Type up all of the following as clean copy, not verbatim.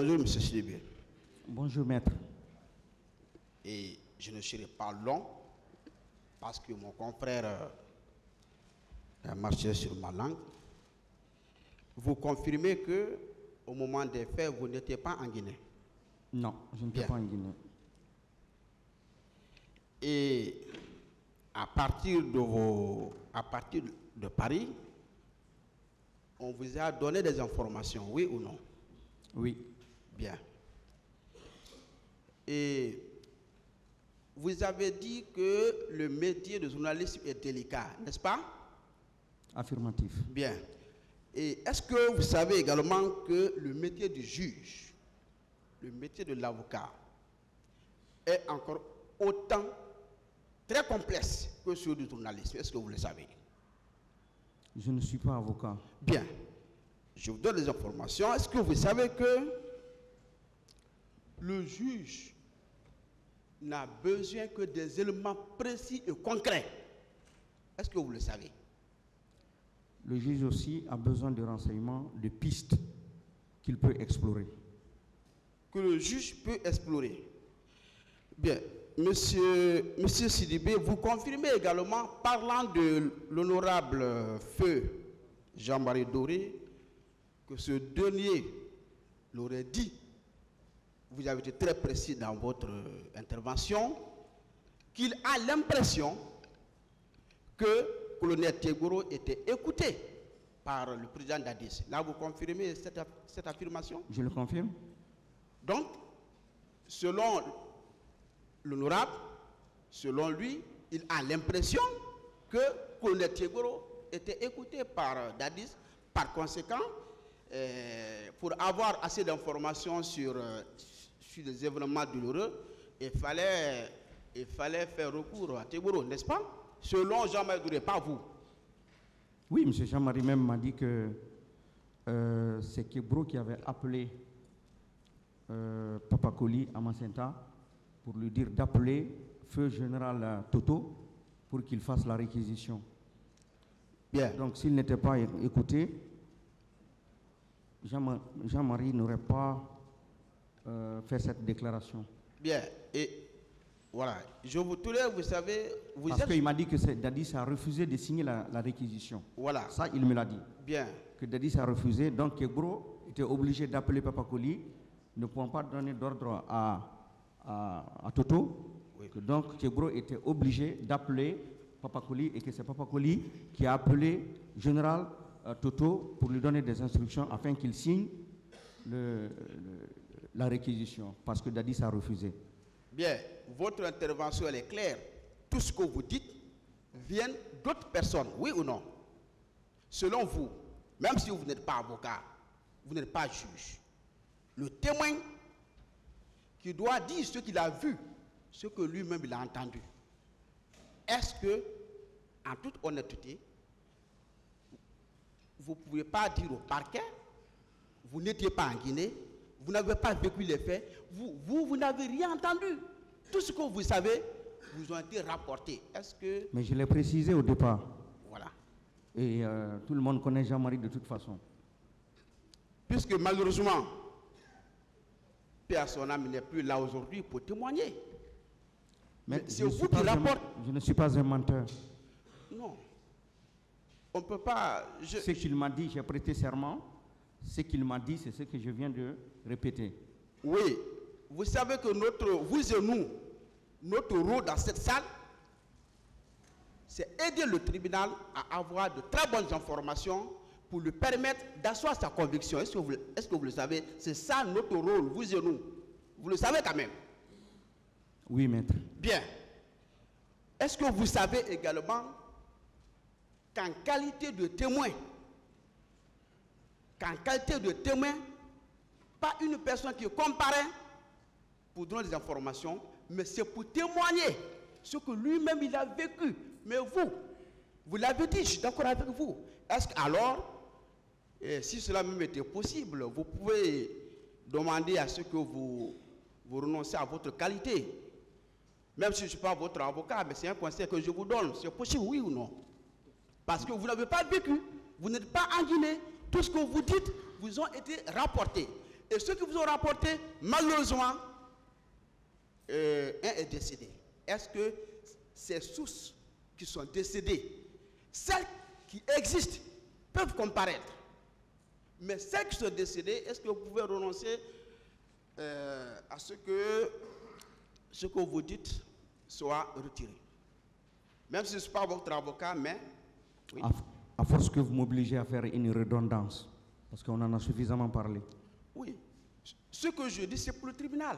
bonjour, M. Sidibé. Bonjour, maître. Et je ne serai pas long parce que mon confrère a marché sur ma langue. Vous confirmez que au moment des faits, vous n'étiez pas en Guinée? Non, je n'étais pas en Guinée. Et à partir de Paris, on vous a donné des informations, oui ou non? Oui. Bien. Et vous avez dit que le métier de journaliste est délicat, n'est-ce pas? Affirmatif. Bien. Et est-ce que vous savez également que le métier du juge, le métier de l'avocat, est encore autant très complexe que celui du journalisme? Est-ce que vous le savez? Je ne suis pas avocat. Bien. Je vous donne des informations. Est-ce que vous savez que le juge n'a besoin que des éléments précis et concrets? Est-ce que vous le savez? Le juge aussi a besoin de renseignements, de pistes qu'il peut explorer. Que le juge peut explorer. Bien. Monsieur Sidibé, vous confirmez également, parlant de l'honorable feu Jean-Marie Doré, que ce dernier l'aurait dit, vous avez été très précis dans votre intervention, qu'il a l'impression que le colonel Tegoro était écouté par le président Dadis. Là, vous confirmez cette affirmation? Je le confirme. Donc, selon l'honorable, selon lui, il a l'impression que le colonel Tegoro était écouté par Dadis. Par conséquent, pour avoir assez d'informations sur des événements douloureux, il fallait faire recours à Tegoro, n'est-ce pas? Selon Jean-Marie Doré, pas vous. Oui, M. Jean-Marie même m'a dit que c'est Kebro qui avait appelé Papa Koli à Macenta pour lui dire d'appeler feu général Toto pour qu'il fasse la réquisition. Bien. Donc s'il n'était pas écouté, Jean-Marie n'aurait pas fait cette déclaration. Bien. Et voilà. Je vous tourne, vous savez... Parce qu'il m'a dit que Dadis a refusé de signer la réquisition. Voilà. Ça, il me l'a dit. Bien. Que Dadis a refusé. Donc Kebro était obligé d'appeler Papa Koli, ne pouvant pas donner d'ordre à Toto. Oui. Donc Kebro était obligé d'appeler Papa Koli et que c'est Papa Koli qui a appelé Général Toto pour lui donner des instructions afin qu'il signe la réquisition parce que Dadis a refusé. Bien, votre intervention elle est claire. Tout ce que vous dites vient d'autres personnes, oui ou non? Selon vous, même si vous n'êtes pas avocat, vous n'êtes pas juge, le témoin qui doit dire ce qu'il a vu, ce que lui-même il a entendu, est-ce que, en toute honnêteté, vous ne pouvez pas dire au parquet, vous n'étiez pas en Guinée, vous n'avez pas vécu les faits, vous n'avez rien entendu. Tout ce que vous savez, vous ont été rapportés. Est-ce que... Mais je l'ai précisé au départ. Voilà. Et tout le monde connaît Jean-Marie de toute façon. Puisque malheureusement, personne n'est plus là aujourd'hui pour témoigner. Mais c'est vous qui rapportez. Je ne suis pas un menteur. Non. On ne peut pas... Ce qu'il m'a dit, j'ai prêté serment. Ce qu'il m'a dit, c'est ce que je viens de répéter. Oui. Vous savez que vous et nous, notre rôle dans cette salle, c'est aider le tribunal à avoir de très bonnes informations pour lui permettre d'asseoir sa conviction. Est-ce que vous le savez? C'est ça notre rôle, vous et nous. Vous le savez quand même? Oui, maître. Bien. Est-ce que vous savez également qu'en qualité de témoin, pas une personne qui comparaît pour donner des informations, mais c'est pour témoigner ce que lui-même il a vécu. Mais vous l'avez dit, je suis d'accord avec vous. Est-ce que alors, si cela même était possible, vous pouvez demander à ce que vous renoncez à votre qualité? Même si je ne suis pas votre avocat, mais c'est un conseil que je vous donne. C'est possible, oui ou non? Parce que vous n'avez pas vécu, vous n'êtes pas en Guinée. Tout ce que vous dites vous ont été rapportés. Et ceux qui vous ont rapporté, malheureusement, un est décédé. Est-ce que ces sources qui sont décédées, celles qui existent, peuvent comparaître? Mais celles qui sont décédées, est-ce que vous pouvez renoncer à ce que vous dites soit retiré? Même si je ne suis pas votre avocat, mais... Oui. À force que vous m'obligez à faire une redondance, parce qu'on en a suffisamment parlé. Oui. Ce que je dis, c'est pour le tribunal.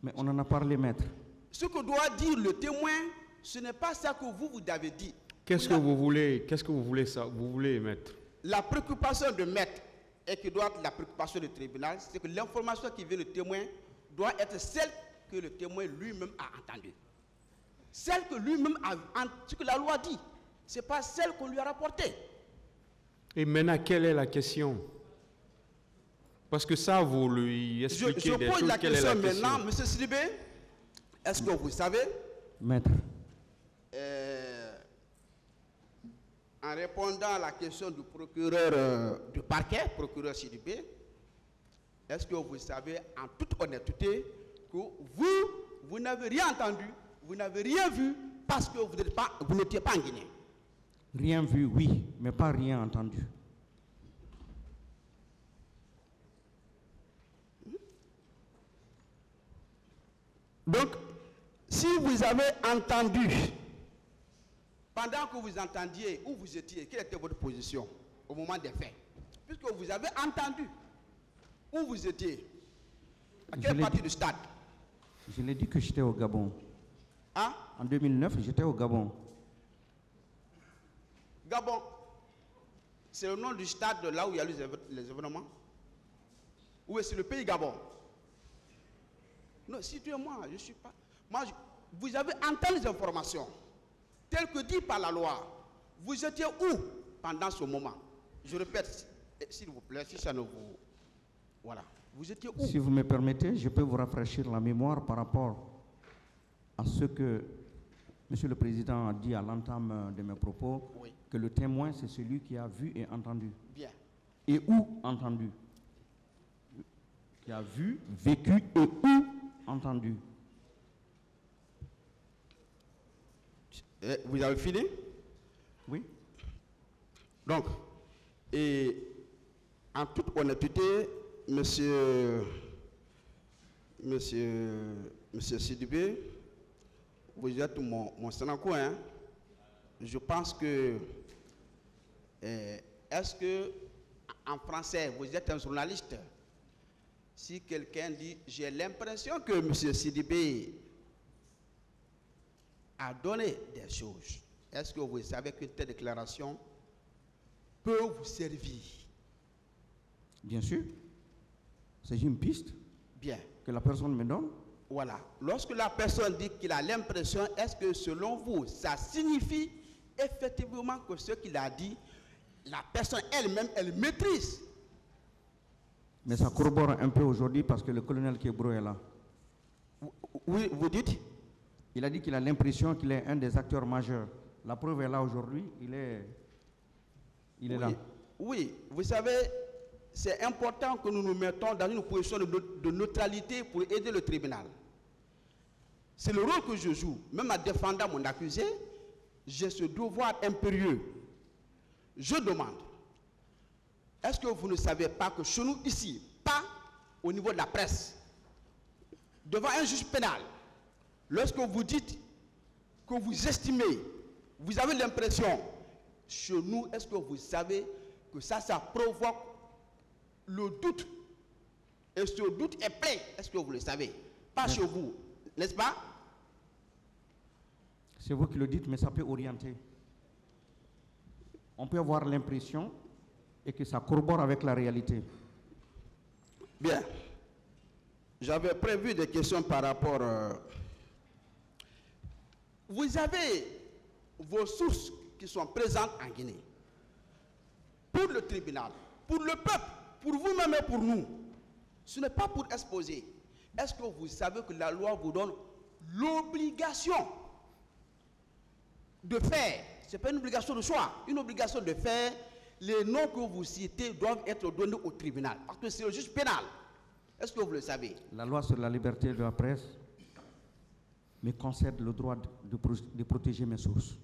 Mais on en a parlé, maître. Ce que doit dire le témoin, ce n'est pas ça que vous avez dit. Qu'est-ce que vous voulez ça, vous voulez, maître? La préoccupation de maître, et qui doit être la préoccupation du tribunal, c'est que l'information qui vient du témoin doit être celle que le témoin lui-même a entendue. Celle que lui-même a, ce que la loi dit, ce n'est pas celle qu'on lui a rapportée. Et maintenant, quelle est la question? Parce que ça, vous lui expliquez des choses. Je pose la quelle est question la question maintenant, M. Sidibé. Est-ce que vous savez, Maître, en répondant à la question du procureur du parquet, procureur Sidibé, est-ce que vous savez en toute honnêteté que vous n'avez rien entendu, vous n'avez rien vu parce que vous n'étiez pas en Guinée? rien vu, oui, mais pas rien entendu. Donc, si vous avez entendu, pendant que vous entendiez où vous étiez, quelle était votre position au moment des faits? Puisque vous avez entendu où vous étiez, à quelle partie du stade? Je l'ai dit que j'étais au Gabon. Hein? En 2009, j'étais au Gabon. Gabon, c'est le nom du stade de là où il y a les événements? Ou est-ce le pays Gabon? Non, situez-moi, je ne suis pas... vous avez entendu les informations, telles que dit par la loi. Vous étiez où pendant ce moment? Je répète, s'il vous plaît, si ça ne vous... Voilà. Vous étiez où? Si vous me permettez, je peux vous rafraîchir la mémoire par rapport à ce que M. le Président a dit à l'entame de mes propos, oui, que le témoin, c'est celui qui a vu et entendu. Bien. Et où entendu? Qui a vu, vécu et où entendu. Vous avez fini? Oui. Donc, et en toute honnêteté, monsieur Sidibé, vous êtes mon Sanako, hein? Je pense que, est-ce que, en français, vous êtes un journaliste? Si quelqu'un dit, j'ai l'impression que M. Sidibé a donné des choses, est-ce que vous savez qu'une telle déclaration peut vous servir? Bien sûr. C'est une piste. Bien. Que la personne me donne. Voilà. Lorsque la personne dit qu'il a l'impression, est-ce que selon vous, ça signifie effectivement que ce qu'il a dit, la personne elle-même, elle maîtrise? Mais ça corrobore un peu aujourd'hui parce que le colonel Kébro est là. Oui, vous dites? Il a dit qu'il a l'impression qu'il est un des acteurs majeurs. La preuve est là aujourd'hui, il est là. Oui, vous savez, c'est important que nous nous mettons dans une position de neutralité pour aider le tribunal. C'est le rôle que je joue. Même en défendant mon accusé, j'ai ce devoir impérieux. Je demande, est-ce que vous ne savez pas que chez nous, ici, pas au niveau de la presse, devant un juge pénal, lorsque vous dites que vous estimez, vous avez l'impression, chez nous, est-ce que vous savez que ça provoque le doute? Et ce doute est plein, est-ce que vous le savez? Pas chez vous, n'est-ce pas? C'est vous qui le dites, mais ça peut orienter. On peut avoir l'impression et que ça corrobore avec la réalité. Bien. J'avais prévu des questions par rapport... Vous avez vos sources qui sont présentes en Guinée. Pour le tribunal, pour le peuple, pour vous-même et pour nous. Ce n'est pas pour exposer. Est-ce que vous savez que la loi vous donne l'obligation de faire, ce n'est pas une obligation de choix, une obligation de faire, les noms que vous citez doivent être donnés au tribunal, parce que c'est le juge pénal Est-ce que vous le savez? La loi sur la liberté de la presse me concède le droit de protéger mes sources.